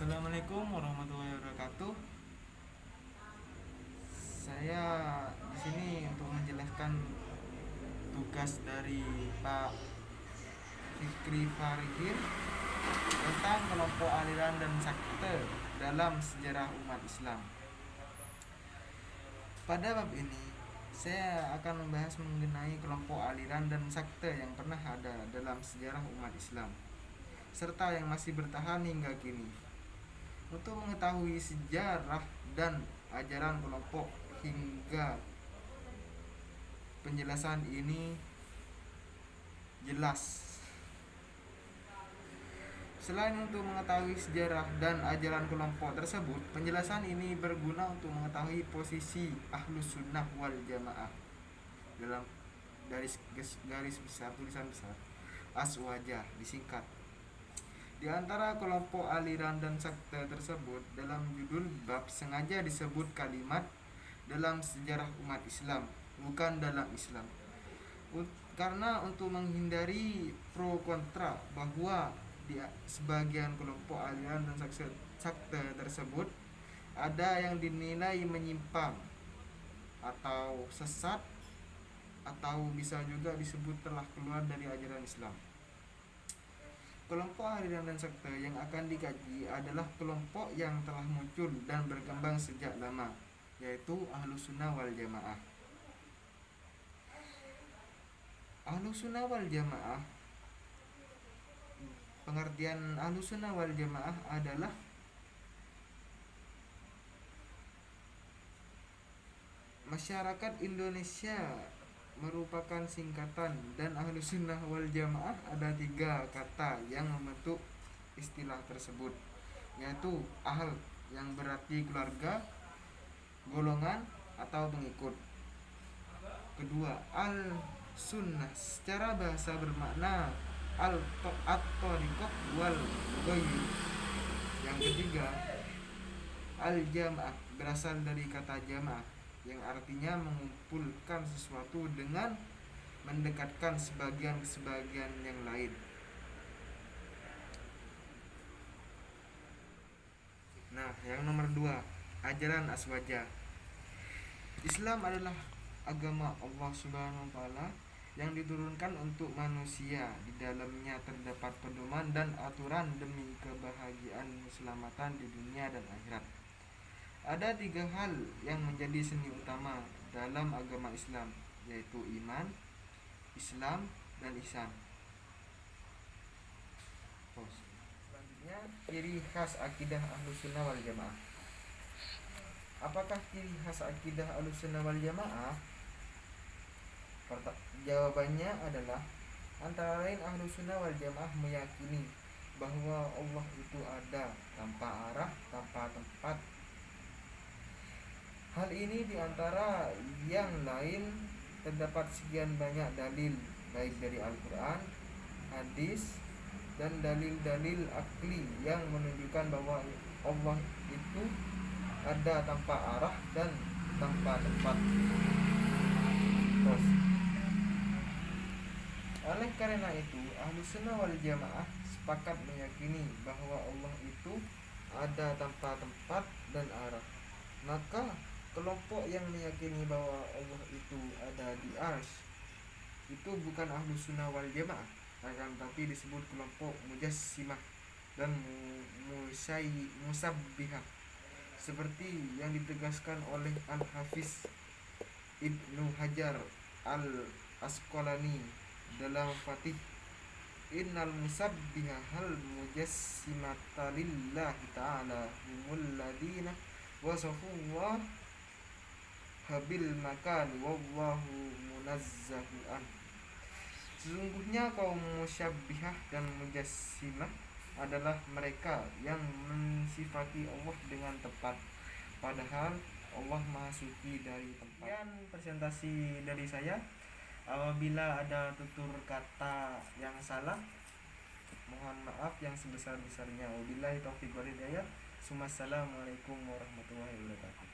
Assalamualaikum warahmatullahi wabarakatuh. Saya di sini untuk menjelaskan tugas dari Pak Fikri Farihir tentang kelompok aliran dan sekte dalam sejarah umat Islam. Pada bab ini, saya akan membahas mengenai kelompok aliran dan sekte yang pernah ada dalam sejarah umat Islam, serta yang masih bertahan hingga kini. Untuk mengetahui sejarah dan ajaran kelompok hingga penjelasan ini jelas. Selain untuk mengetahui sejarah dan ajaran kelompok tersebut, penjelasan ini berguna untuk mengetahui posisi Ahlus Sunnah wal Jamaah dalam garis besar tulisan besar Aswajah disingkat. Di antara kelompok aliran dan sekte tersebut, dalam judul bab sengaja disebut kalimat dalam sejarah umat Islam, bukan dalam Islam. Karena untuk menghindari pro kontra bahwa di sebagian kelompok aliran dan sekte tersebut ada yang dinilai menyimpang atau sesat, atau bisa juga disebut telah keluar dari ajaran Islam. Kelompok aliran dan sekte yang akan dikaji adalah kelompok yang telah muncul dan berkembang sejak lama, yaitu Ahlus Sunnah wal Jamaah. Ahlus Sunnah wal Jamaah, pengertian Ahlus Sunnah wal Jamaah adalah masyarakat Indonesia merupakan singkatan, dan Ahlus Sunnah wal Jamaah ada 3 kata yang membentuk istilah tersebut, yaitu ahl yang berarti keluarga, golongan atau pengikut. Kedua, al sunnah secara bahasa bermakna at-thariqah wal ghayr. Yang ketiga, al jamaah berasal dari kata jamaah yang artinya mengumpulkan sesuatu dengan mendekatkan sebagian ke sebagian yang lain. Nah, yang nomor 2, ajaran Aswajah. Islam adalah agama Allah Subhanahu wa taala yang diturunkan untuk manusia. Di dalamnya terdapat pedoman dan aturan demi kebahagiaan keselamatan di dunia dan akhirat. Ada 3 hal yang menjadi seni utama dalam agama Islam, yaitu iman, Islam, dan ihsan. Selanjutnya, ciri khas akidah Ahlus Sunnah wal Jamaah. Apakah ciri khas akidah Ahlus Sunnah wal Jamaah? Jawabannya adalah antara lain Ahlus Sunnah wal Jamaah meyakini bahwa Allah itu ada tanpa arah, tanpa tempat. Hal ini diantara yang lain terdapat sekian banyak dalil, baik dari Al-Quran, hadis, dan dalil-dalil akli yang menunjukkan bahwa Allah itu ada tanpa arah dan tanpa tempat. Oleh karena itu, Ahlus Sunnah wal Jamaah sepakat meyakini bahwa Allah itu ada tanpa tempat dan arah. Maka kelompok yang meyakini bahwa Allah itu ada di arsy itu bukan Ahlus Sunnah wal Jamaah, akan tapi disebut kelompok Mujassimah dan Musabbihah, seperti yang ditegaskan oleh Al-Hafiz Ibnu Hajar Al-Asqalani dalam Fatih. Innal musabbiha hal mujassimata lillahi ta'ala humul ladina wasafullah habil makan wallahu munazzahu an. Sesungguhnya kaum musyabbihah dan mujassimah adalah mereka yang mensifati Allah dengan tepat, padahal Allah Maha Suci dari tempat. Sekian presentasi dari saya. Apabila ada tutur kata yang salah, mohon maaf yang sebesar-besarnya. Wabillahi taufiq wal hidayah. Assalamualaikum warahmatullahi wabarakatuh.